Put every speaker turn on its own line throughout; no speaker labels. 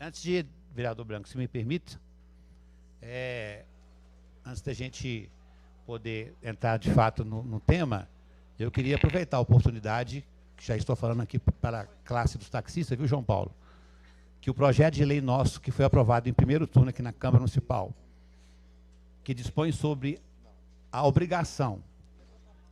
Antes de, vereador Branco, se me permite, antes da gente poder entrar de fato no tema, eu queria aproveitar a oportunidade, que já estou falando aqui para a classe dos taxistas, viu, João Paulo? Que o projeto de lei nosso, que foi aprovado em primeiro turno aqui na Câmara Municipal, que dispõe sobre a obrigação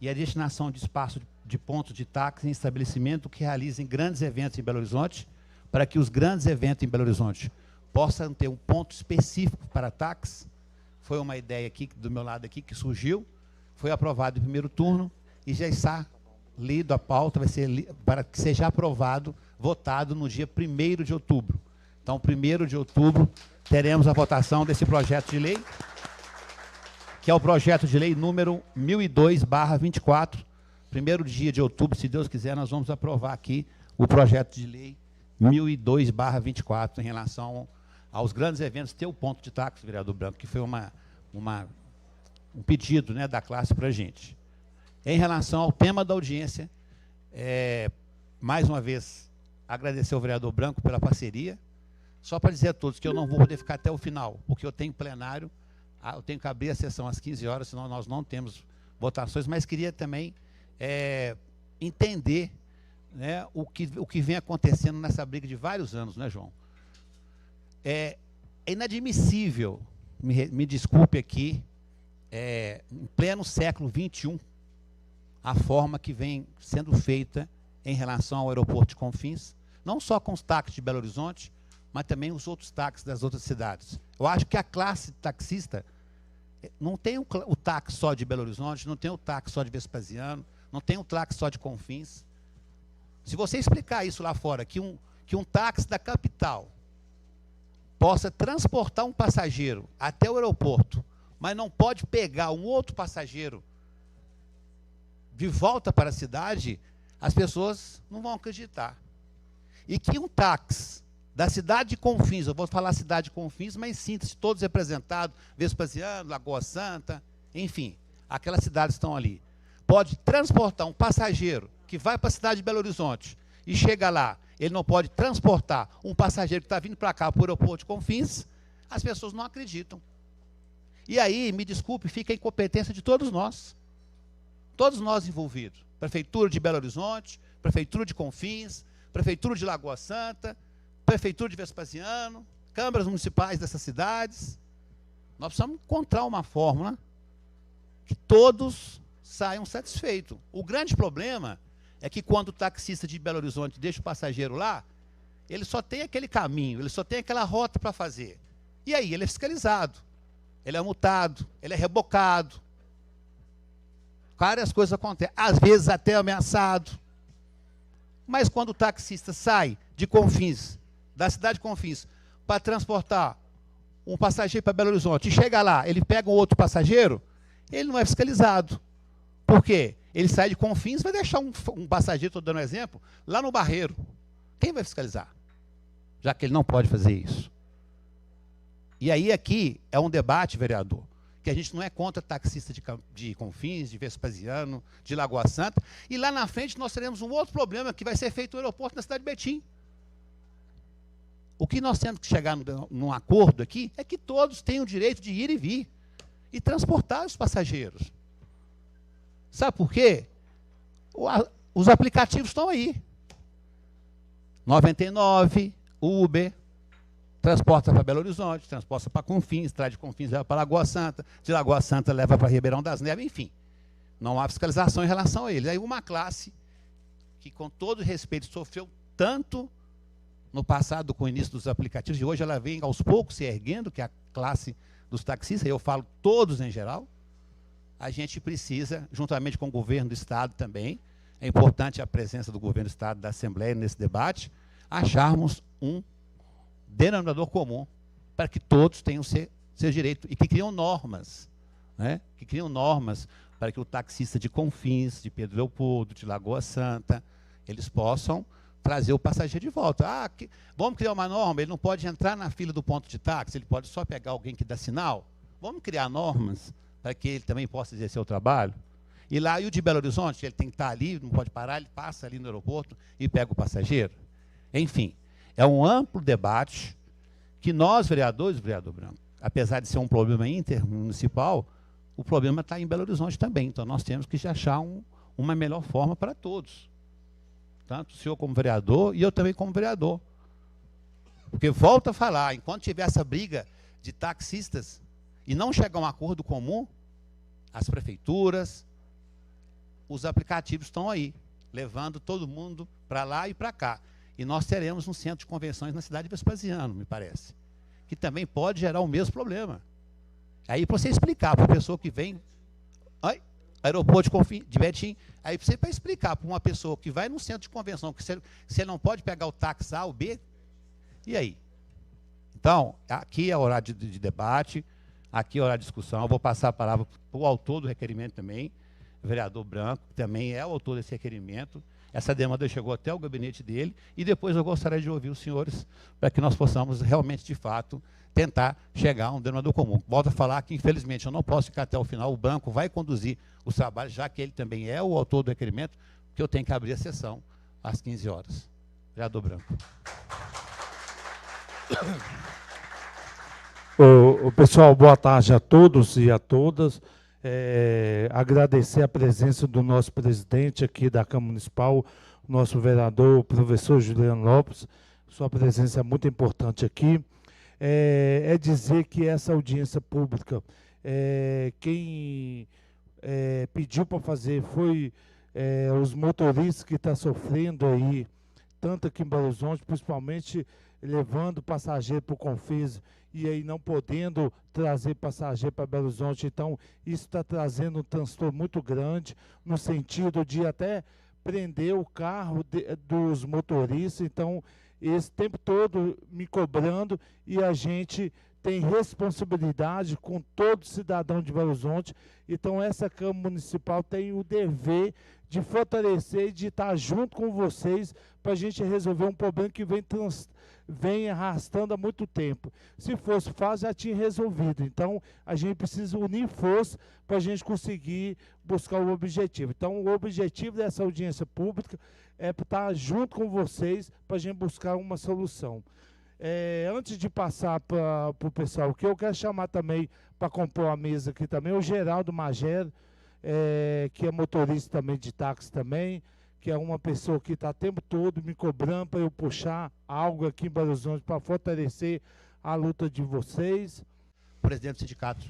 e a destinação de espaço de pontos de táxi em estabelecimento que realizem grandes eventos em Belo Horizonte, para que os grandes eventos em Belo Horizonte possam ter um ponto específico para táxi. Foi uma ideia aqui, do meu lado aqui, que surgiu, foi aprovado em primeiro turno e já está lido a pauta, vai ser para que seja aprovado, votado no dia 1º de outubro. Então, 1º de outubro, teremos a votação desse projeto de lei, que é o projeto de lei número 1002/24. 1º dia de outubro, se Deus quiser, nós vamos aprovar aqui o projeto de lei 1002/24 em relação aos grandes eventos, ter o ponto de táxi, vereador Branco, que foi um pedido, né, da classe para a gente. Em relação ao tema da audiência, mais uma vez, agradecer ao vereador Branco pela parceria, só para dizer a todos que eu não vou poder ficar até o final, porque eu tenho plenário, eu tenho que abrir a sessão às 15 horas, senão nós não temos votações, mas queria também entender, né, o que vem acontecendo nessa briga de vários anos, né, João? É inadmissível, me desculpe aqui, em pleno século XXI, a forma que vem sendo feita em relação ao aeroporto de Confins, não só com os táxis de Belo Horizonte, mas também os outros táxis das outras cidades. Eu acho que a classe taxista não tem o táxi só de Belo Horizonte, não tem o táxi só de Vespasiano, não tem o táxi só de Confins. Se você explicar isso lá fora, que um táxi da capital possa transportar um passageiro até o aeroporto, mas não pode pegar um outro passageiro de volta para a cidade, as pessoas não vão acreditar. E que um táxi da cidade de Confins, eu vou falar cidade de Confins, mas sinta-se todos representados, Vespasiano, Lagoa Santa, enfim, aquelas cidades estão ali. Pode transportar um passageiro que vai para a cidade de Belo Horizonte e chega lá, ele não pode transportar um passageiro que está vindo para cá, para o aeroporto de Confins, as pessoas não acreditam. E aí, me desculpe, fica a incompetência de todos nós envolvidos. Prefeitura de Belo Horizonte, Prefeitura de Confins, Prefeitura de Lagoa Santa, Prefeitura de Vespasiano, câmaras municipais dessas cidades. Nós precisamos encontrar uma fórmula que todos saiam satisfeitos. O grande problema é que quando o taxista de Belo Horizonte deixa o passageiro lá, ele só tem aquele caminho, ele só tem aquela rota para fazer. E aí ele é fiscalizado, ele é multado, ele é rebocado. Várias coisas acontecem, às vezes até ameaçado. Mas quando o taxista sai de Confins, da cidade de Confins, para transportar um passageiro para Belo Horizonte, e chega lá, ele pega um outro passageiro, ele não é fiscalizado. Por quê? Ele sai de Confins, vai deixar um passageiro, estou dando um exemplo, lá no Barreiro. Quem vai fiscalizar? Já que ele não pode fazer isso. E aí aqui é um debate, vereador, que a gente não é contra taxista de Confins, de Vespasiano, de Lagoa Santa, e lá na frente nós teremos um outro problema, que vai ser feito o aeroporto na cidade de Betim. O que nós temos que chegar num acordo aqui é que todos têm o direito de ir e vir e transportar os passageiros. Sabe por quê? Os aplicativos estão aí. 99, Uber, transporta para Belo Horizonte, transporta para Confins, traz de Confins, leva para Lagoa Santa, de Lagoa Santa leva para Ribeirão das Neves, enfim. Não há fiscalização em relação a eles. Aí uma classe que, com todo respeito, sofreu tanto no passado com o início dos aplicativos, e hoje ela vem aos poucos se erguendo, que é a classe dos taxistas, eu falo todos em geral, a gente precisa, juntamente com o governo do Estado também, é importante a presença do governo do Estado, da Assembleia nesse debate, acharmos um denominador comum para que todos tenham seu direito, e que criam normas, né? Que criam normas para que o taxista de Confins, de Pedro Leopoldo, de Lagoa Santa, eles possam trazer o passageiro de volta. Vamos criar uma norma, ele não pode entrar na fila do ponto de táxi, ele pode só pegar alguém que dá sinal. Vamos criar normas para que ele também possa exercer o trabalho. E lá, e o de Belo Horizonte, ele tem que estar ali, não pode parar, ele passa ali no aeroporto e pega o passageiro. Enfim, é um amplo debate que nós, vereadores, vereador Branco, apesar de ser um problema intermunicipal, o problema está em Belo Horizonte também. Então, nós temos que achar uma melhor forma para todos. Tanto o senhor como vereador e eu também como vereador. Porque, volto a falar, enquanto tiver essa briga de taxistas e não chegar a um acordo comum, as prefeituras, os aplicativos estão aí, levando todo mundo para lá e para cá. E nós teremos um centro de convenções na cidade de Vespasiano, me parece, que também pode gerar o mesmo problema. Aí, para você explicar para a pessoa que vem... aeroporto de Betim, aí para explicar para uma pessoa que vai num centro de convenção, que você não pode pegar o táxi A ou B, e aí? Então, aqui é horário de debate, aqui é horário de discussão. Eu vou passar a palavra para o autor do requerimento também, o vereador Branco, que também é o autor desse requerimento. Essa demanda chegou até o gabinete dele, e depois eu gostaria de ouvir os senhores, para que nós possamos realmente, de fato, tentar chegar a um denominador comum. Volto a falar que, infelizmente, eu não posso ficar até o final, o Branco vai conduzir os trabalhos, já que ele também é o autor do requerimento, porque eu tenho que abrir a sessão às 15 horas. Vereador Branco.
Pessoal, boa tarde a todos e a todas. Agradecer a presença do nosso presidente aqui da Câmara Municipal, nosso vereador, o professor Juliano Lopes. Sua presença é muito importante aqui. Dizer que essa audiência pública, quem pediu para fazer foi os motoristas que estão sofrendo aí, tanto aqui em Belo Horizonte, principalmente levando passageiro para o Confins e aí não podendo trazer passageiro para Belo Horizonte. Então, isso está trazendo um transtorno muito grande, no sentido de até prender o carro dos motoristas. Então, esse tempo todo me cobrando, e a gente tem responsabilidade com todo cidadão de Belo Horizonte. Então, essa Câmara Municipal tem o dever de fortalecer e de estar junto com vocês para a gente resolver um problema que vem arrastando há muito tempo. Se fosse fácil, já tinha resolvido. Então, a gente precisa unir força para a gente conseguir buscar o objetivo. Então, o objetivo dessa audiência pública é estar junto com vocês para a gente buscar uma solução. Antes de passar para o pessoal, que eu quero chamar também para compor a mesa aqui também, o Geraldo Magero, que é motorista também de táxi também, que é uma pessoa que está o tempo todo me cobrando para eu puxar algo aqui em Belo Horizonte para fortalecer a luta de vocês.
Presidente do sindicato.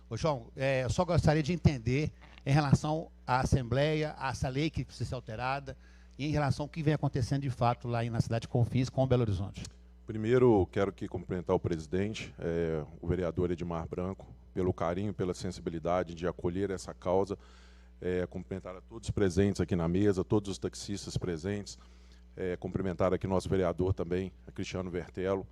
Ô, João, eu só gostaria de entender em relação à Assembleia, a essa lei que precisa ser alterada, e em relação ao que vem acontecendo de fato lá na cidade de Confins com Belo Horizonte.
Primeiro, quero aqui cumprimentar o presidente, o vereador Edmar Branco, pelo carinho, pela sensibilidade de acolher essa causa, cumprimentar a todos os presentes aqui na mesa, todos os taxistas presentes, cumprimentar aqui nosso vereador também, Cristiano Vertello.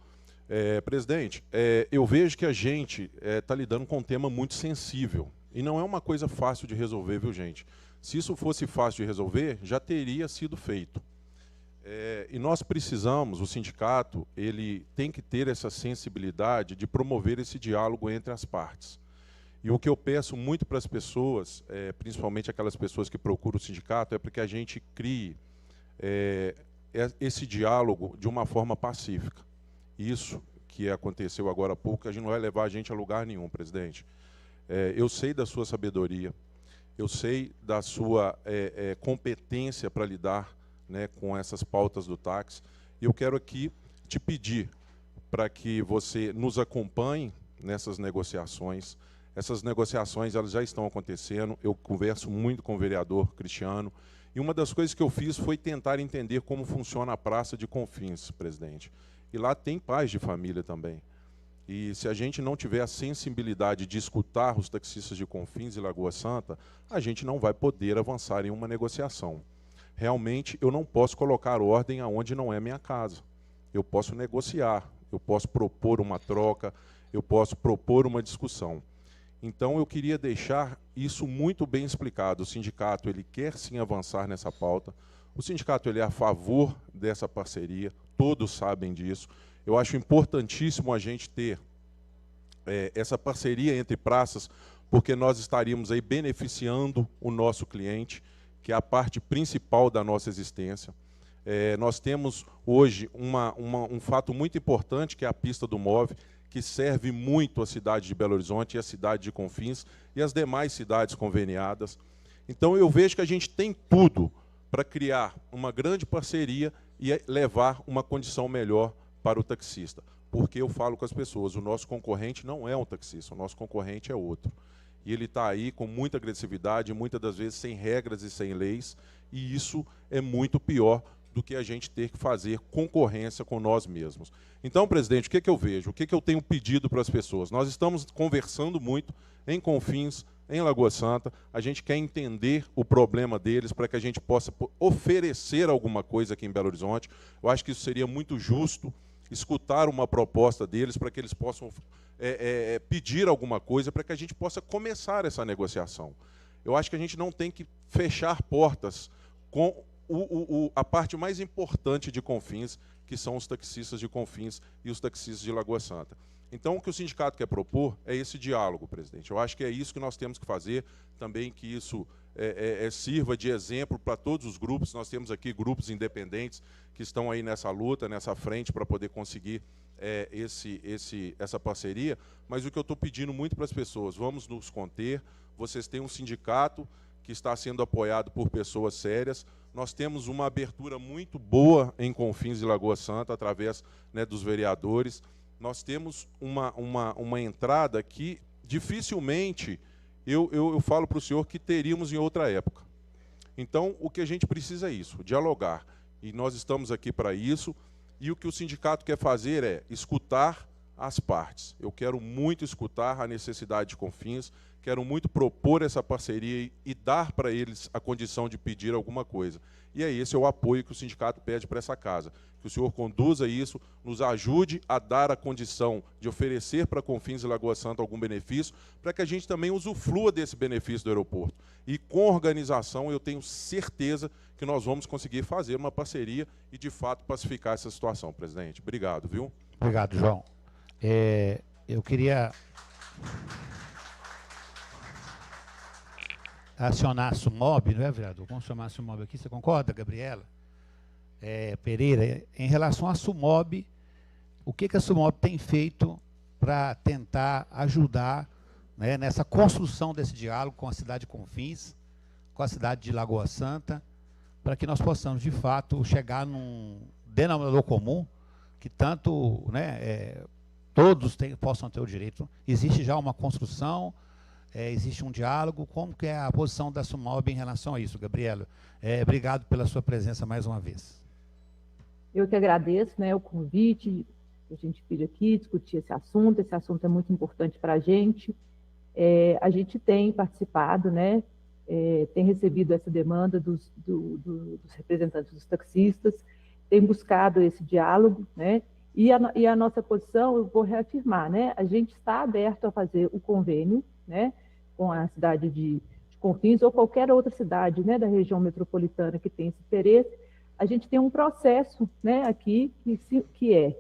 Presidente, eu vejo que a gente está lidando com um tema muito sensível, e não é uma coisa fácil de resolver, viu, gente? Se isso fosse fácil de resolver, já teria sido feito. E nós precisamos, o sindicato, ele tem que ter essa sensibilidade de promover esse diálogo entre as partes. E o que eu peço muito para as pessoas, principalmente aquelas pessoas que procuram o sindicato, é para que a gente crie esse diálogo de uma forma pacífica. Isso que aconteceu agora há pouco, a gente não vai levar a gente a lugar nenhum, presidente. Eu sei da sua sabedoria, eu sei da sua competência para lidar, né, com essas pautas do táxi. E eu quero aqui te pedir para que você nos acompanhe nessas negociações. Essas negociações elas já estão acontecendo, eu converso muito com o vereador Cristiano, e uma das coisas que eu fiz foi tentar entender como funciona a Praça de Confins, presidente. E lá tem pais de família também. E se a gente não tiver a sensibilidade de escutar os taxistas de Confins e Lagoa Santa, a gente não vai poder avançar em uma negociação. Realmente, eu não posso colocar ordem aonde não é minha casa. Eu posso negociar, eu posso propor uma troca, eu posso propor uma discussão. Então, eu queria deixar isso muito bem explicado. O sindicato ele quer sim avançar nessa pauta. O sindicato ele é a favor dessa parceria, todos sabem disso. Eu acho importantíssimo a gente ter essa parceria entre praças, porque nós estaríamos aí beneficiando o nosso cliente, que é a parte principal da nossa existência. Nós temos hoje um fato muito importante, que é a pista do MOVE, que serve muito a cidade de Belo Horizonte e a cidade de Confins e as demais cidades conveniadas. Então, eu vejo que a gente tem tudo para criar uma grande parceria e levar uma condição melhor para o taxista. Porque eu falo com as pessoas, o nosso concorrente não é um taxista, o nosso concorrente é outro. E ele está aí com muita agressividade, muitas das vezes sem regras e sem leis, e isso é muito pior do que a gente ter que fazer concorrência com nós mesmos. Então, presidente, o que eu vejo? O que eu tenho pedido para as pessoas? Nós estamos conversando muito em Confins, em Lagoa Santa, a gente quer entender o problema deles para que a gente possa oferecer alguma coisa aqui em Belo Horizonte. Eu acho que isso seria muito justo, escutar uma proposta deles para que eles possam pedir alguma coisa para que a gente possa começar essa negociação. Eu acho que a gente não tem que fechar portas com a parte mais importante de Confins, que são os taxistas de Confins e os taxistas de Lagoa Santa. Então, o que o sindicato quer propor é esse diálogo, presidente. Eu acho que é isso que nós temos que fazer, também que isso sirva de exemplo para todos os grupos. Nós temos aqui grupos independentes que estão aí nessa luta, nessa frente, para poder conseguir essa parceria. Mas o que eu estou pedindo muito para as pessoas, vamos nos conter. Vocês têm um sindicato que está sendo apoiado por pessoas sérias. Nós temos uma abertura muito boa em Confins e Lagoa Santa, através, né, dos vereadores. Nós temos uma entrada que dificilmente eu falo para o senhor que teríamos em outra época. Então, o que a gente precisa é isso, dialogar. E nós estamos aqui para isso. E o que o sindicato quer fazer é escutar as partes. Eu quero muito escutar a necessidade de Confins, quero muito propor essa parceria e dar para eles a condição de pedir alguma coisa. E é esse o apoio que o sindicato pede para essa casa. Que o senhor conduza isso, nos ajude a dar a condição de oferecer para Confins e Lagoa Santa algum benefício, para que a gente também usufrua desse benefício do aeroporto. E com organização, eu tenho certeza que nós vamos conseguir fazer uma parceria e, de fato, pacificar essa situação, presidente. Obrigado, viu?
Obrigado, João. Eu queria acionar a SUMOB, não é, vereador? Vamos chamar a SUMOB aqui. Você concorda, Gabriela? Pereira, em relação à SUMOB, o que a SUMOB tem feito para tentar ajudar, né, nessa construção desse diálogo com a cidade de Confins, com a cidade de Lagoa Santa, para que nós possamos, de fato, chegar num denominador comum, que tanto, né, todos possam ter o direito. Existe já uma construção, existe um diálogo. Como que é a posição da SUMOB em relação a isso, Gabriela? Obrigado pela sua presença mais uma vez.
Eu que agradeço, né, o convite que a gente pediu aqui, discutir esse assunto é muito importante para a gente. A gente tem participado, né, tem recebido essa demanda dos representantes dos taxistas, tem buscado esse diálogo, né, e a nossa posição, eu vou reafirmar, né, a gente está aberto a fazer o convênio, né, com a cidade de Confins ou qualquer outra cidade, né, da região metropolitana que tem esse interesse. A gente tem um processo, né, aqui que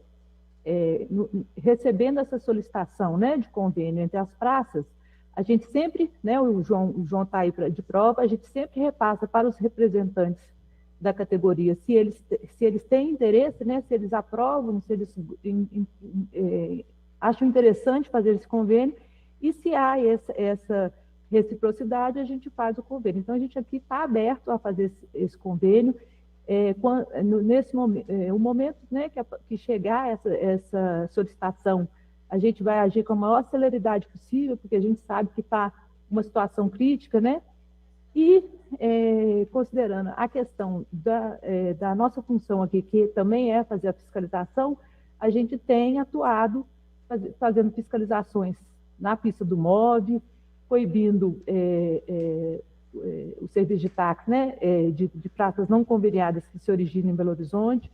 recebendo essa solicitação, né, de convênio entre as praças, a gente sempre, né, o João está aí de prova, a gente sempre repassa para os representantes da categoria se eles têm interesse, né, se eles aprovam, se eles acham interessante fazer esse convênio, e se há essa reciprocidade, a gente faz o convênio. Então, a gente aqui está aberto a fazer esse convênio. Nesse momento, o momento, né, que chegar essa solicitação, a gente vai agir com a maior celeridade possível, porque a gente sabe que está uma situação crítica, né? E considerando a questão da nossa função aqui, que também é fazer a fiscalização, a gente tem atuado fazendo fiscalizações na pista do MOVE, proibindo o serviço de táxi, né, de praças não conveniadas que se originam em Belo Horizonte.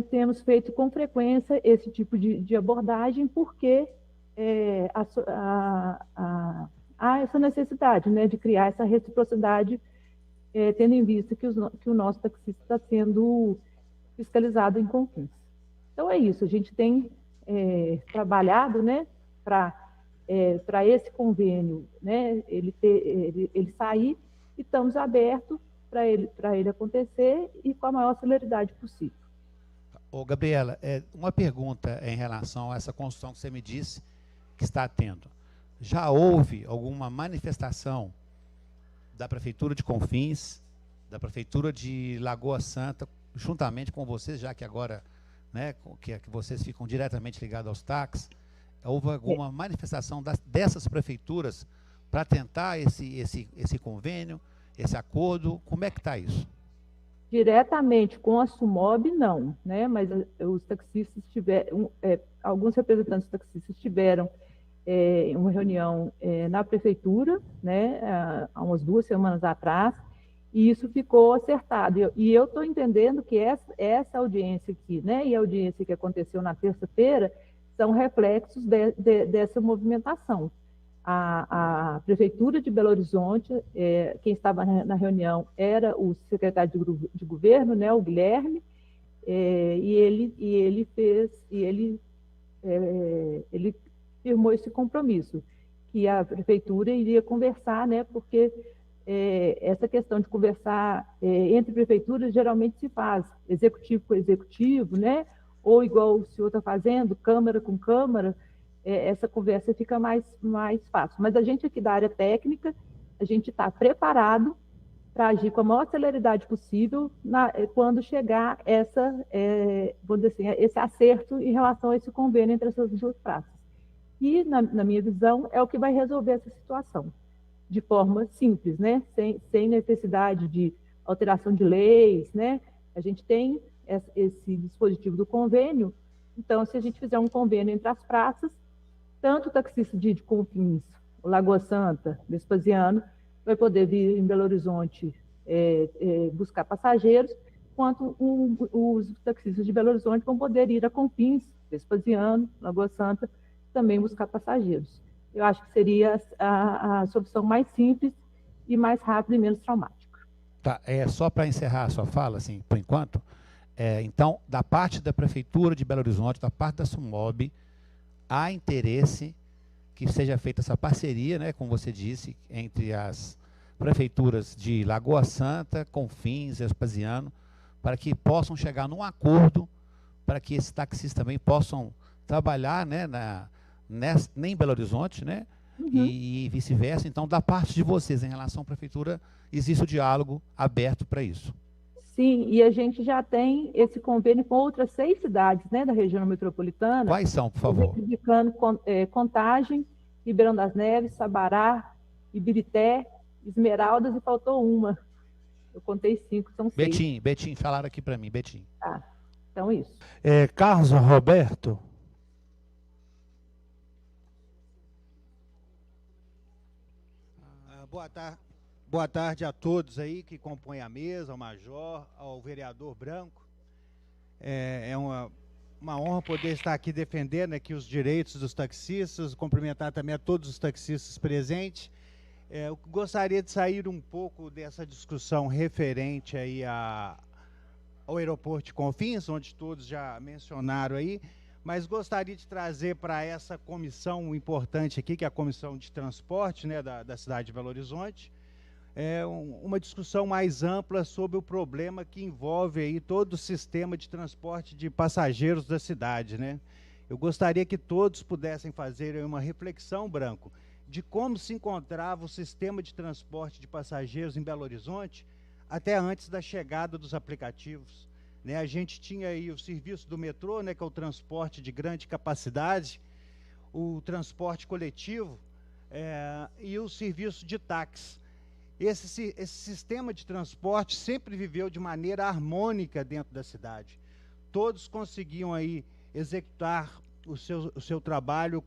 Temos feito com frequência esse tipo de abordagem, porque há essa necessidade, né, de criar essa reciprocidade, tendo em vista que o nosso taxista está sendo fiscalizado em Confins. Então é isso, a gente tem trabalhado, né, para esse convênio, né, ele sair, e estamos abertos para ele acontecer e com a maior celeridade possível.
Ô, Gabriela, uma pergunta em relação a essa construção que você me disse que está tendo. Já houve alguma manifestação da Prefeitura de Confins, da Prefeitura de Lagoa Santa, juntamente com vocês, já que agora, né, que vocês ficam diretamente ligados aos TACs, houve alguma manifestação dessas prefeituras para tentar esse convênio, esse acordo? Como é que está isso?
Diretamente com a SUMOB, não, né? Mas os taxistas tiveram, alguns representantes taxistas tiveram uma reunião na prefeitura, né, há umas 2 semanas atrás, e isso ficou acertado. E eu estou entendendo que essa audiência aqui, né, e a audiência que aconteceu na terça-feira, são reflexos dessa movimentação. A Prefeitura de Belo Horizonte, quem estava na reunião era o secretário de governo, né, o Guilherme, e ele firmou esse compromisso, que a Prefeitura iria conversar, né, porque essa questão de conversar entre prefeituras geralmente se faz executivo com executivo, né, ou igual o senhor está fazendo, Câmara com Câmara, essa conversa fica mais fácil. Mas a gente aqui da área técnica, a gente está preparado para agir com a maior celeridade possível quando chegar vou dizer assim, esse acerto em relação a esse convênio entre essas 2 praças. E, na minha visão, é o que vai resolver essa situação, de forma simples, né? Sem necessidade de alteração de leis, né? A gente tem esse dispositivo do convênio, então, se a gente fizer um convênio entre as praças, tanto o taxista de Confins, Lagoa Santa, Vespasiano, vai poder vir em Belo Horizonte buscar passageiros, quanto os taxistas de Belo Horizonte vão poder ir a Confins, Vespasiano, Lagoa Santa, também buscar passageiros. Eu acho que seria a solução mais simples e mais rápida e menos traumática.
Tá, só para encerrar a sua fala, assim, por enquanto, então, da parte da Prefeitura de Belo Horizonte, da parte da SUMOB, há interesse que seja feita essa parceria, né, como você disse, entre as prefeituras de Lagoa Santa, Confins, Vespasiano, para que possam chegar num acordo, para que esses taxistas também possam trabalhar, né, em Belo Horizonte, né, e vice-versa. Então, da parte de vocês, em relação à prefeitura, existe o diálogo aberto para isso.
Sim, e a gente já tem esse convênio com outras 6 cidades, né, da região metropolitana.
Quais são, por favor?
Indicando Contagem, Ribeirão das Neves, Sabará, Ibirité, Esmeraldas, e faltou uma. Eu contei 5, são 6.
Betim, falaram aqui para mim, Betim.
Tá, então isso.
Carlos Roberto.
Boa tarde a todos aí que compõem a mesa, ao Major, ao vereador Branco. É uma honra poder estar aqui defendendo aqui os direitos dos taxistas, cumprimentar também a todos os taxistas presentes. Eu gostaria de sair um pouco dessa discussão referente aí ao aeroporto de Confins, onde todos já mencionaram aí, mas gostaria de trazer para essa comissão importante aqui, que é a Comissão de Transporte, né, da cidade de Belo Horizonte, uma discussão mais ampla sobre o problema que envolve aí todo o sistema de transporte de passageiros da cidade, né? Eu gostaria que todos pudessem fazer uma reflexão, Branco, de como se encontrava o sistema de transporte de passageiros em Belo Horizonte até antes da chegada dos aplicativos, né? A gente tinha aí o serviço do metrô, né, que é o transporte de grande capacidade, o transporte coletivo e o serviço de táxi. Esse sistema de transporte sempre viveu de maneira harmônica dentro da cidade. Todos conseguiam aí executar o seu trabalho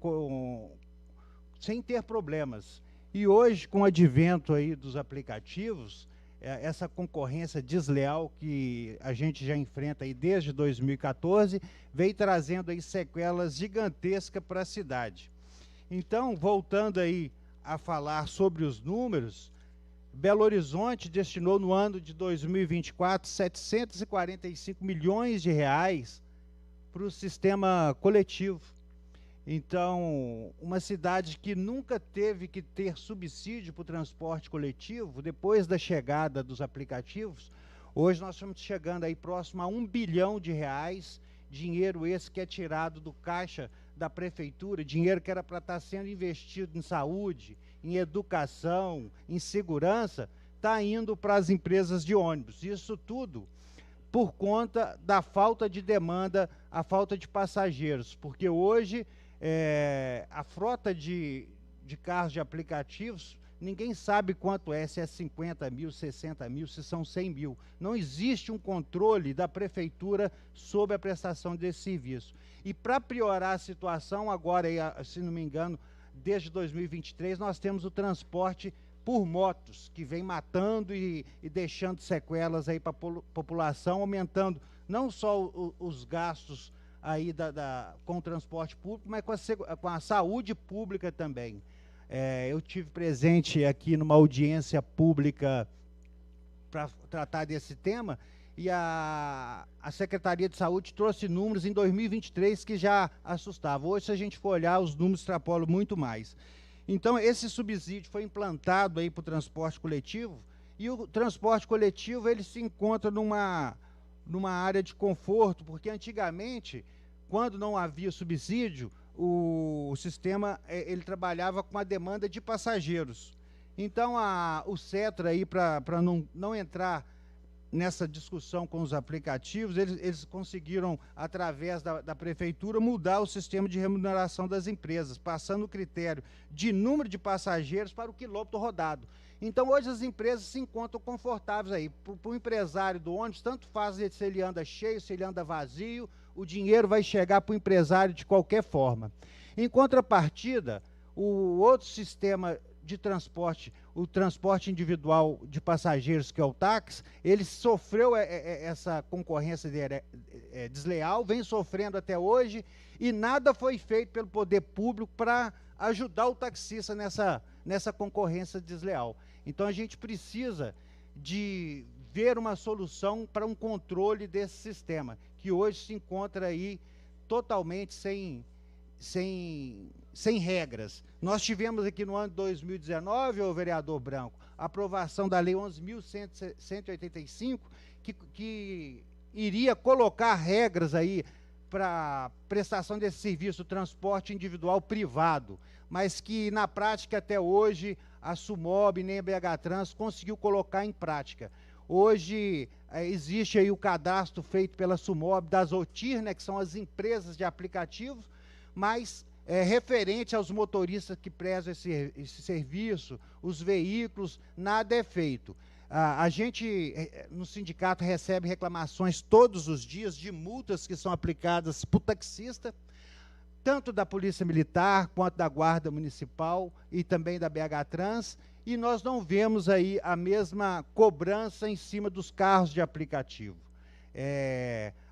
sem ter problemas. E hoje, com o advento aí dos aplicativos, essa concorrência desleal que a gente já enfrenta aí desde 2014, veio trazendo aí sequelas gigantescas para a cidade. Então, voltando aí a falar sobre os números, Belo Horizonte destinou no ano de 2024 745 milhões de reais para o sistema coletivo. Então, uma cidade que nunca teve que ter subsídio para o transporte coletivo, depois da chegada dos aplicativos, hoje nós estamos chegando aí próximo a R$1 bilhão, dinheiro esse que é tirado do caixa da prefeitura, dinheiro que era para estar sendo investido em saúde, em educação, em segurança, está indo para as empresas de ônibus. Isso tudo por conta da falta de demanda, a falta de passageiros, porque hoje a frota de carros de aplicativos, ninguém sabe quanto é, se é 50 mil, 60 mil, se são 100 mil. Não existe um controle da prefeitura sobre a prestação desse serviço. E para piorar a situação, agora, se não me engano, desde 2023, nós temos o transporte por motos, que vem matando e deixando sequelas aí para a população, aumentando não só os gastos aí com o transporte público, mas com a saúde pública também. Eu tive presente aqui numa audiência pública para tratar desse tema, e a Secretaria de Saúde trouxe números em 2023 que já assustavam. Hoje, se a gente for olhar, os números extrapolam muito mais. Então, esse subsídio foi implantado aí para o transporte coletivo, e o transporte coletivo ele se encontra numa área de conforto, porque antigamente, quando não havia subsídio, o sistema ele trabalhava com a demanda de passageiros. Então, o Cetra, aí, para não entrar nessa discussão com os aplicativos, eles conseguiram, através da prefeitura, mudar o sistema de remuneração das empresas, passando o critério de número de passageiros para o quilômetro rodado. Então, hoje as empresas se encontram confortáveis aí. Para o empresário do ônibus, tanto faz se ele anda cheio, se ele anda vazio, o dinheiro vai chegar para o empresário de qualquer forma. Em contrapartida, o outro sistema de transporte, o transporte individual de passageiros, que é o táxi, ele sofreu essa concorrência desleal, vem sofrendo até hoje, e nada foi feito pelo poder público para ajudar o taxista nessa concorrência desleal. Então, a gente precisa de ver uma solução para um controle desse sistema, que hoje se encontra aí totalmente sem regras. Nós tivemos aqui no ano de 2019, o vereador Branco, a aprovação da Lei 11.185, que iria colocar regras aí para prestação desse serviço, transporte individual privado, mas que na prática até hoje a Sumob nem a BH Trans conseguiu colocar em prática. Hoje existe aí o cadastro feito pela Sumob das OTIR, né, que são as empresas de aplicativos, mas referente aos motoristas que prestam esse serviço, os veículos, nada é feito. A gente, no sindicato, recebe reclamações todos os dias de multas que são aplicadas para o taxista, tanto da Polícia Militar, quanto da Guarda Municipal e também da BH Trans, e nós não vemos aí a mesma cobrança em cima dos carros de aplicativo.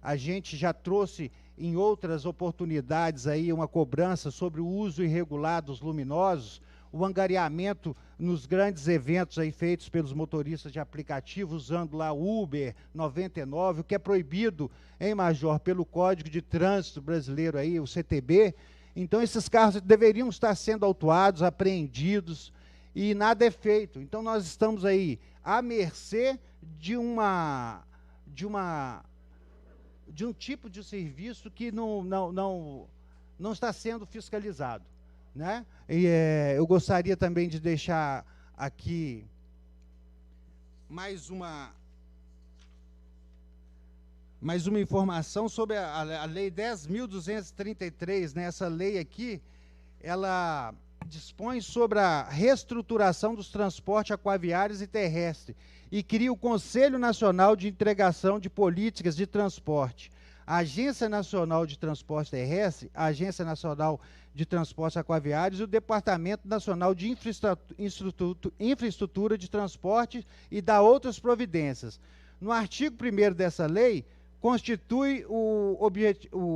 A gente já trouxe em outras oportunidades aí uma cobrança sobre o uso irregular dos luminosos, o angariamento nos grandes eventos aí feitos pelos motoristas de aplicativo, usando lá o Uber 99, o que é proibido, hein, Major, pelo Código de Trânsito Brasileiro aí, o CTB. Então, esses carros deveriam estar sendo autuados, apreendidos, e nada é feito. Então, nós estamos aí à mercê de um tipo de serviço que não está sendo fiscalizado, né? E eu gostaria também de deixar aqui mais uma informação sobre a Lei 10.233, né? Essa lei aqui, ela dispõe sobre a reestruturação dos transportes aquaviários e terrestres e cria o Conselho Nacional de Integração de Políticas de Transporte, a Agência Nacional de Transporte Terrestre, a Agência Nacional de Transportes Aquaviários e o Departamento Nacional de Infraestrutura de Transporte e dá outras providências. No artigo 1º dessa lei, constitui o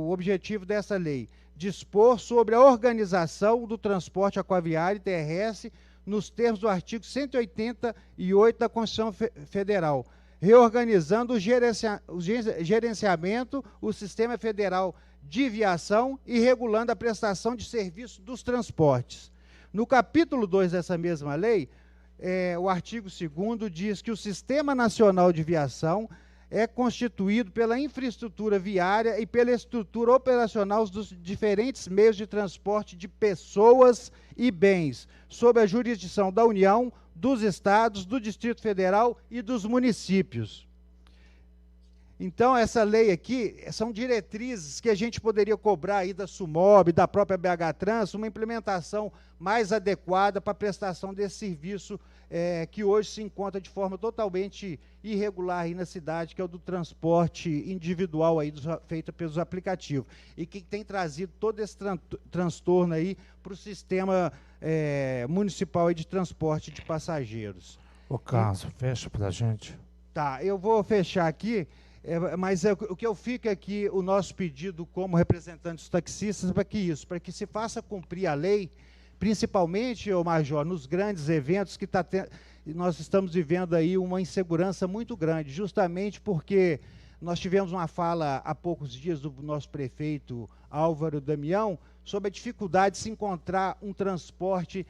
objetivo dessa lei, dispor sobre a organização do transporte aquaviário e terrestre nos termos do artigo 188 da Constituição Federal, reorganizando o gerenciamento, o Sistema Federal de viação e regulando a prestação de serviço dos transportes. No capítulo 2 dessa mesma lei, o artigo 2º diz que o Sistema Nacional de Viação é constituído pela infraestrutura viária e pela estrutura operacional dos diferentes meios de transporte de pessoas e bens, sob a jurisdição da União, dos Estados, do Distrito Federal e dos municípios. Então, essa lei aqui são diretrizes que a gente poderia cobrar aí da SUMOB, da própria BH Trans, uma implementação mais adequada para a prestação desse serviço que hoje se encontra de forma totalmente irregular aí na cidade, que é o do transporte individual aí feito pelos aplicativos, e que tem trazido todo esse transtorno aí para o sistema municipal aí de transporte de passageiros.
Ô, Carlos, fecha para a gente.
Tá, eu vou fechar aqui. Mas o que eu fico aqui, o nosso pedido como representantes dos taxistas, para que se faça cumprir a lei, principalmente, Major, nos grandes eventos que nós estamos vivendo aí uma insegurança muito grande, justamente porque nós tivemos uma fala há poucos dias do nosso prefeito Álvaro Damião sobre a dificuldade de se encontrar um transporte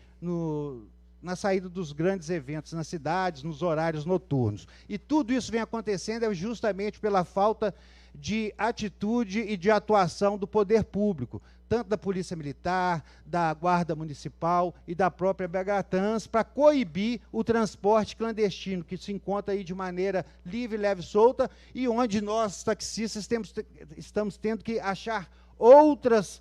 na saída dos grandes eventos nas cidades, nos horários noturnos. E tudo isso vem acontecendo justamente pela falta de atitude e de atuação do poder público, tanto da Polícia Militar, da Guarda Municipal e da própria BH Trans, para coibir o transporte clandestino, que se encontra aí de maneira livre, leve e solta, e onde nós, taxistas, estamos tendo que achar outras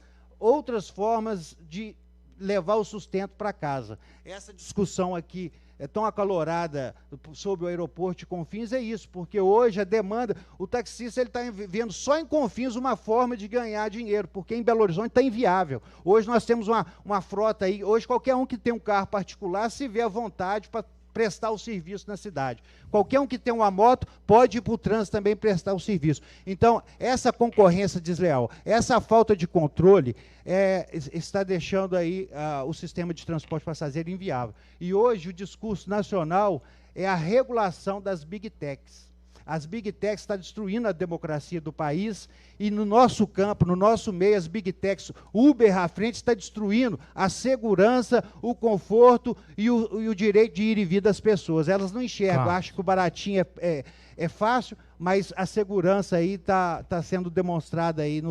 formas de levar o sustento para casa. Essa discussão aqui é tão acalorada sobre o aeroporto de Confins é isso, porque hoje a demanda, o taxista está vendo só em Confins uma forma de ganhar dinheiro, porque em Belo Horizonte está inviável. Hoje nós temos uma frota aí, hoje qualquer um que tem um carro particular se vê à vontade para prestar o serviço na cidade. Qualquer um que tem uma moto pode ir para o trânsito também prestar o serviço. Então, essa concorrência desleal, essa falta de controle está deixando aí o sistema de transporte passageiro inviável. E hoje o discurso nacional é a regulação das Big Techs. As Big Techs estão destruindo a democracia do país e no nosso campo, no nosso meio, as Big Techs, Uber à frente, está destruindo a segurança, o conforto e o direito de ir e vir das pessoas. Elas não enxergam, acham que o baratinho é fácil, mas a segurança aí está sendo demonstrada aí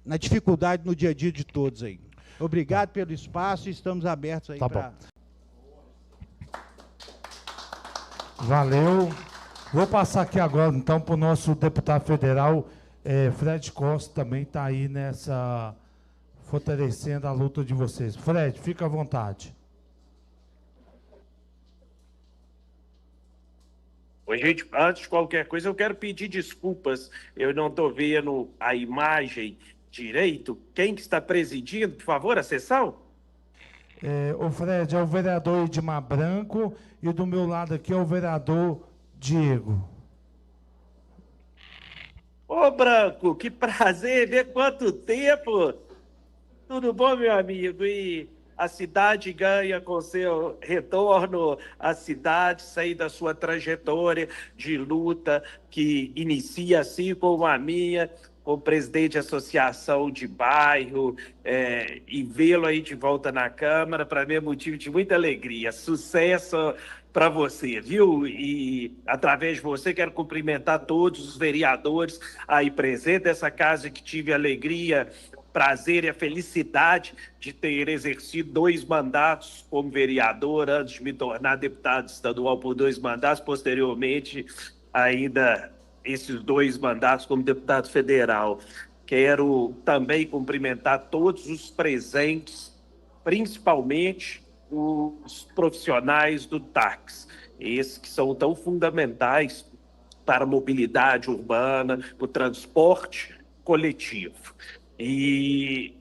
na dificuldade no dia a dia de todos aí. Obrigado pelo espaço e estamos abertos aí para...
Valeu. Vou passar aqui agora, então, para o nosso deputado federal, Fred Costa, também está aí fortalecendo a luta de vocês. Fred, fica à vontade.
Oi, gente, antes de qualquer coisa, eu quero pedir desculpas. Eu não estou vendo a imagem direito. Quem que está presidindo, por favor, a sessão?
O Fred é o vereador Edmar Branco e do meu lado aqui é o vereador Diego.
Ô, Branco, que prazer ver quanto tempo! Tudo bom, meu amigo? E a cidade ganha com seu retorno à cidade, sair da sua trajetória de luta que inicia assim como a minha, como presidente de associação de bairro, e vê-lo aí de volta na Câmara, para mim é motivo de muita alegria. Sucesso para você, viu? E através de você quero cumprimentar todos os vereadores aí presentes dessa casa, que tive a alegria, prazer e a felicidade de ter exercido 2 mandatos como vereador, antes de me tornar deputado estadual por 2 mandatos, posteriormente ainda esses 2 mandatos como deputado federal. Quero também cumprimentar todos os presentes, principalmente os profissionais do táxi, esses que são tão fundamentais para a mobilidade urbana, para o transporte coletivo. E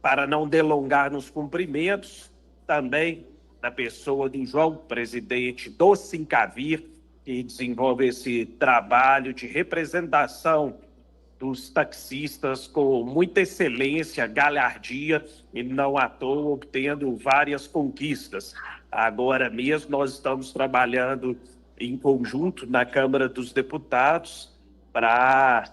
para não delongar nos cumprimentos, também da pessoa do João, presidente do Sincavir, que desenvolve esse trabalho de representação dos taxistas com muita excelência, galhardia, e não à toa obtendo várias conquistas. Agora mesmo nós estamos trabalhando em conjunto na Câmara dos Deputados para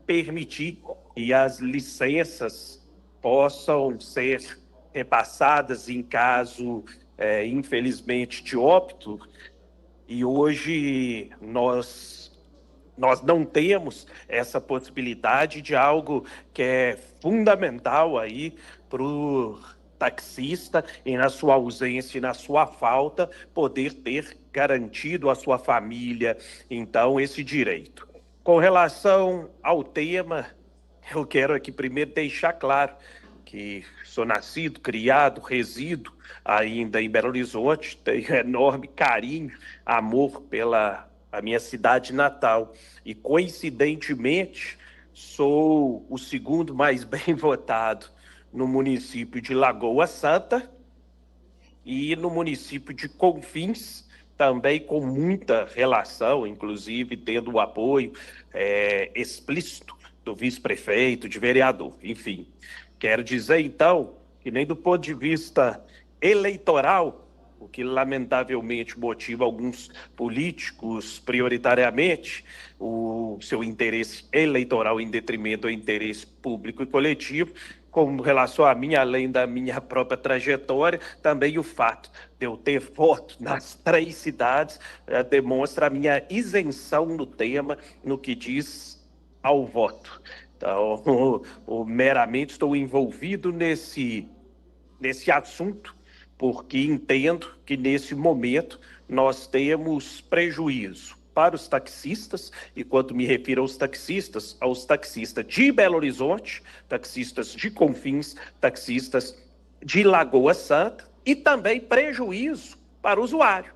permitir e as licenças possam ser repassadas em caso, infelizmente, de óbito. E hoje nós não temos essa possibilidade de algo que é fundamental aí para o taxista, e na sua ausência e na sua falta, poder ter garantido à sua família, então, esse direito. Com relação ao tema, eu quero aqui primeiro deixar claro que sou nascido, criado, resido ainda em Belo Horizonte, tenho enorme carinho, amor pela a minha cidade natal. E, coincidentemente, sou o segundo mais bem votado no município de Lagoa Santa e no município de Confins, também com muita relação, inclusive tendo o apoio explícito do vice-prefeito, de vereador, enfim. Quero dizer, então, que nem do ponto de vista eleitoral, o que lamentavelmente motiva alguns políticos, prioritariamente, o seu interesse eleitoral em detrimento do interesse público e coletivo, com relação a mim, além da minha própria trajetória, também o fato de eu ter voto nas 3 cidades demonstra a minha isenção no tema, no que diz ao voto. Então, meramente estou envolvido nesse assunto, porque entendo que, nesse momento, nós temos prejuízo para os taxistas, e quando me refiro aos taxistas de Belo Horizonte, taxistas de Confins, taxistas de Lagoa Santa, e também prejuízo para o usuário.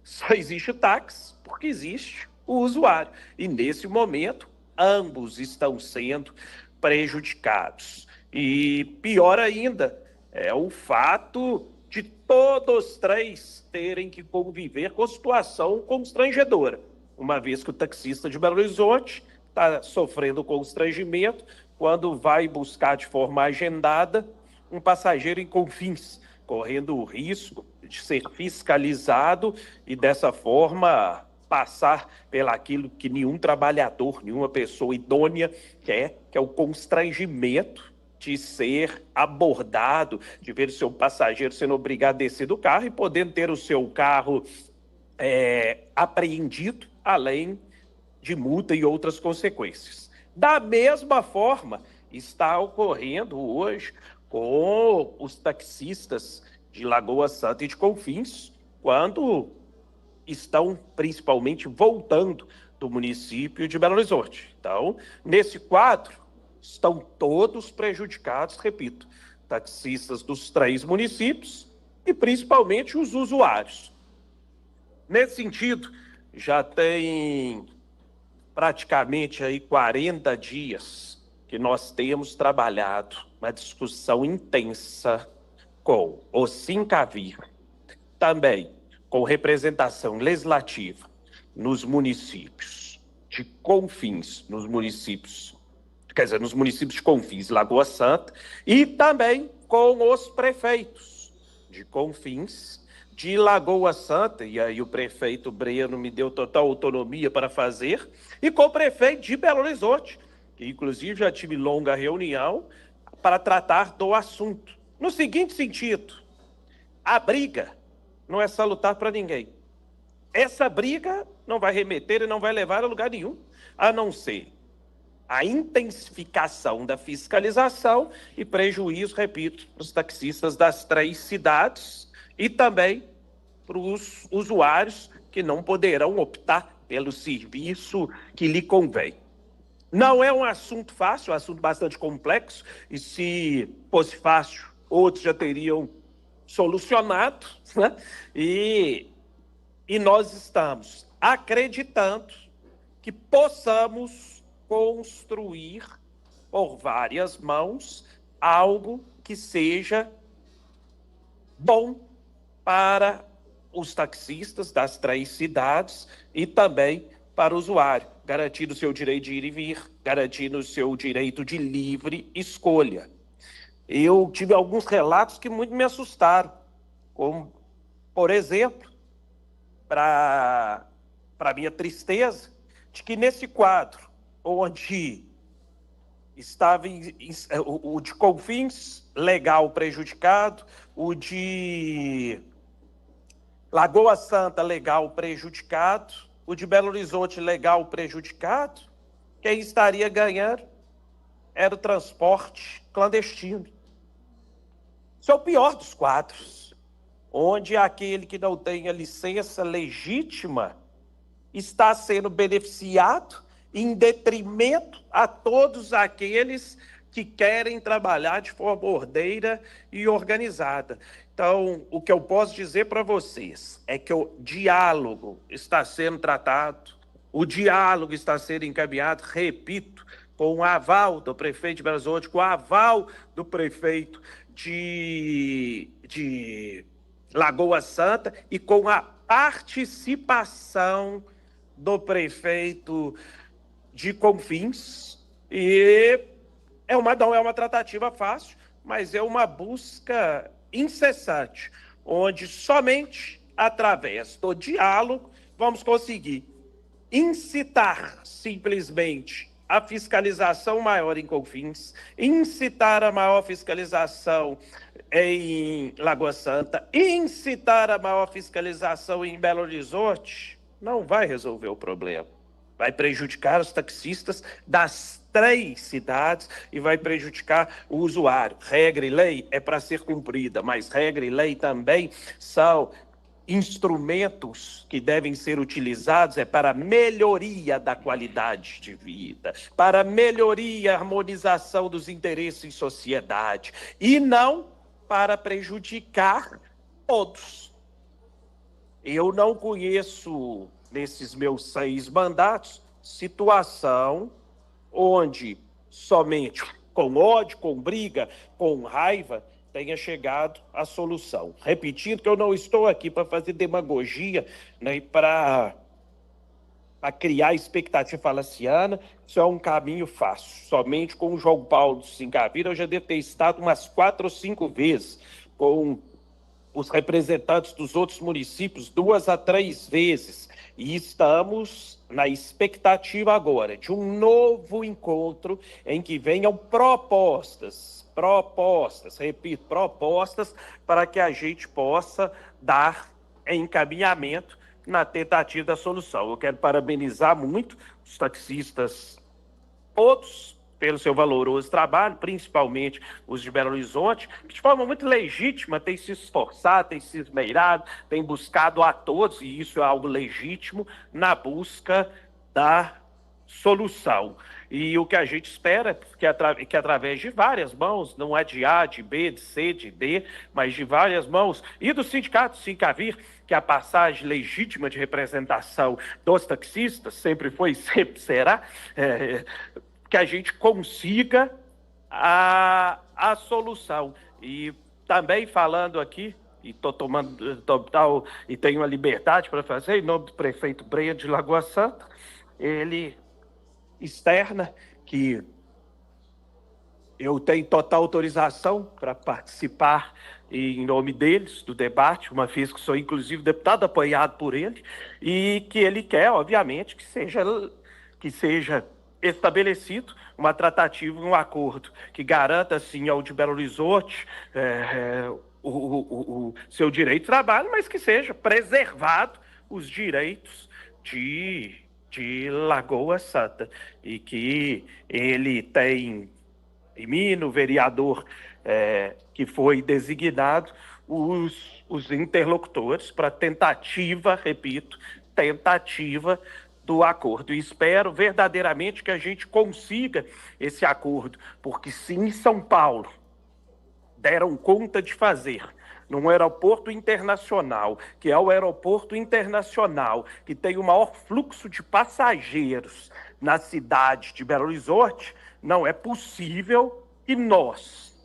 Só existe o táxi porque existe o usuário, e nesse momento ambos estão sendo prejudicados. E pior ainda é o fato de todos 3 terem que conviver com situação constrangedora, uma vez que o taxista de Belo Horizonte está sofrendo constrangimento quando vai buscar de forma agendada um passageiro em Confins, correndo o risco de ser fiscalizado e, dessa forma, passar pelaquilo que nenhum trabalhador, nenhuma pessoa idônea quer, que é o constrangimento de ser abordado, de ver o seu passageiro sendo obrigado a descer do carro e podendo ter o seu carro apreendido, além de multa e outras consequências. Da mesma forma, está ocorrendo hoje com os taxistas de Lagoa Santa e de Confins, quando estão principalmente voltando do município de Belo Horizonte. Então, nesse quadro, estão todos prejudicados, repito, taxistas dos 3 municípios e principalmente os usuários. Nesse sentido, já tem praticamente aí 40 dias que nós temos trabalhado uma discussão intensa com o Sincavir, também com representação legislativa nos municípios de Confins, nos municípios de Confins, Lagoa Santa, e também com os prefeitos de Confins, de Lagoa Santa, e aí o prefeito Breno me deu total autonomia para fazer, e com o prefeito de Belo Horizonte, que inclusive já tive longa reunião para tratar do assunto. No seguinte sentido, a briga não é salutar para ninguém. Essa briga não vai remeter e não vai levar a lugar nenhum, a não ser a intensificação da fiscalização e prejuízo, repito, para os taxistas das 3 cidades e também para os usuários que não poderão optar pelo serviço que lhe convém. Não é um assunto fácil, é um assunto bastante complexo, e se fosse fácil, outros já teriam solucionado, né? E nós estamos acreditando que possamos construir por várias mãos algo que seja bom para os taxistas das 3 cidades e também para o usuário, garantindo o seu direito de ir e vir, garantindo o seu direito de livre escolha. Eu tive alguns relatos que muito me assustaram, como, por exemplo, para minha tristeza, de que nesse quadro, onde o de Confins, legal prejudicado, o de Lagoa Santa, legal prejudicado, o de Belo Horizonte, legal prejudicado. Quem estaria ganhando era o transporte clandestino. Isso é o pior dos quadros, onde aquele que não tem a licença legítima está sendo beneficiado em detrimento a todos aqueles que querem trabalhar de forma ordeira e organizada. Então, o que eu posso dizer para vocês é que o diálogo está sendo tratado, o diálogo está sendo encaminhado, repito, com o aval do prefeito de Belo Horizonte, com o aval do prefeito de Lagoa Santa e com a participação do prefeito de Confins. E não é uma tratativa fácil, mas é uma busca incessante, onde somente através do diálogo vamos conseguir incitar simplesmente a fiscalização maior em Confins, incitar a maior fiscalização em Lagoa Santa, incitar a maior fiscalização em Belo Horizonte, não vai resolver o problema. Vai prejudicar os taxistas das 3 cidades e vai prejudicar o usuário. Regra e lei é para ser cumprida, mas regra e lei também são instrumentos que devem ser utilizados para melhoria da qualidade de vida, para melhoria e harmonização dos interesses em sociedade, e não para prejudicar todos. Eu não conheço, nesses meus 6 mandatos, situação onde somente com ódio, com briga, com raiva, tenha chegado à solução. Repetindo que eu não estou aqui para fazer demagogia, nem para criar expectativa falaciana, isso é um caminho fácil. Somente com o João Paulo Sincavira eu já devo ter estado umas 4 ou 5 vezes, com os representantes dos outros municípios 2 a 3 vezes, e estamos na expectativa agora de um novo encontro em que venham propostas, repito, propostas para que a gente possa dar encaminhamento na tentativa da solução. Eu quero parabenizar muito os taxistas todos pelo seu valoroso trabalho, principalmente os de Belo Horizonte, que de forma muito legítima têm se esforçado, têm se esmeirado, têm buscado a todos, e isso é algo legítimo, na busca da solução. E o que a gente espera é que através de várias mãos, não é de A, de B, de C, de D, mas de várias mãos, e do sindicato Sincavir, que a passagem legítima de representação dos taxistas sempre foi e sempre será, que a gente consiga a solução. E também falando aqui, e estou tomando e tenho a liberdade para fazer, em nome do prefeito Breia de Lagoa Santa, ele externa que eu tenho total autorização para participar em nome deles do debate, uma vez que sou inclusive deputado apoiado por ele, e que ele quer, obviamente, que seja estabelecido uma tratativa, um acordo que garanta, assim, ao de Belo Horizonte o seu direito de trabalho, mas que seja preservado os direitos de Lagoa Santa, e que ele tem em mim, no vereador que foi designado, os interlocutores para tentativa, repito, tentativa do acordo. E espero verdadeiramente que a gente consiga esse acordo, porque se em São Paulo deram conta de fazer num aeroporto internacional, que é o aeroporto internacional que tem o maior fluxo de passageiros na cidade de Belo Horizonte, não é possível que nós,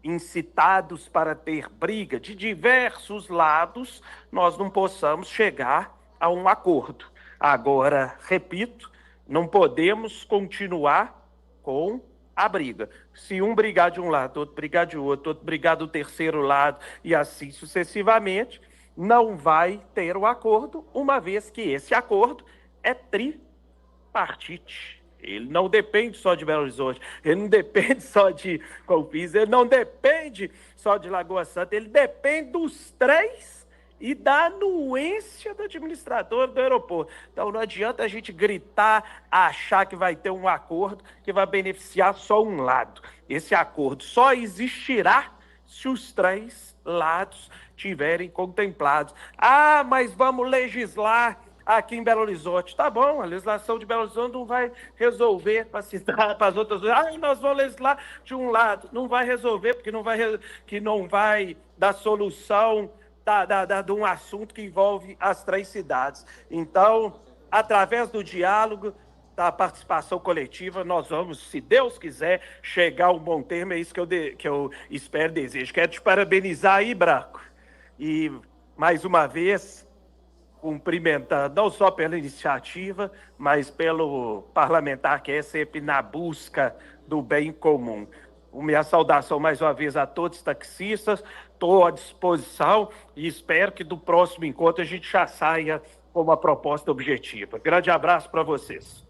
incitados para ter briga de diversos lados, nós não possamos chegar a um acordo. Agora, repito, não podemos continuar com a briga. Se um brigar de um lado, outro brigar de outro brigar do terceiro lado e assim sucessivamente, não vai ter o acordo, uma vez que esse acordo é tripartite. Ele não depende só de Belo Horizonte, ele não depende só de Confins, ele não depende só de Lagoa Santa, ele depende dos três e da anuência do administrador do aeroporto. Então não adianta a gente gritar, achar que vai ter um acordo que vai beneficiar só um lado. Esse acordo só existirá se os três lados tiverem contemplados. Ah, mas vamos legislar aqui em Belo Horizonte. Tá bom, a legislação de Belo Horizonte não vai resolver para as outras. Ah, nós vamos legislar de um lado. Não vai resolver, porque não vai dar solução de um assunto que envolve as três cidades. Então, através do diálogo, da participação coletiva, nós vamos, se Deus quiser, chegar a um bom termo. É isso que eu espero e desejo. Quero te parabenizar aí, Branco. E, mais uma vez, cumprimentando não só pela iniciativa, mas pelo parlamentar que é sempre na busca do bem comum. Minha saudação mais uma vez a todos os taxistas, estou à disposição e espero que do próximo encontro a gente já saia com uma proposta objetiva. Grande abraço para vocês.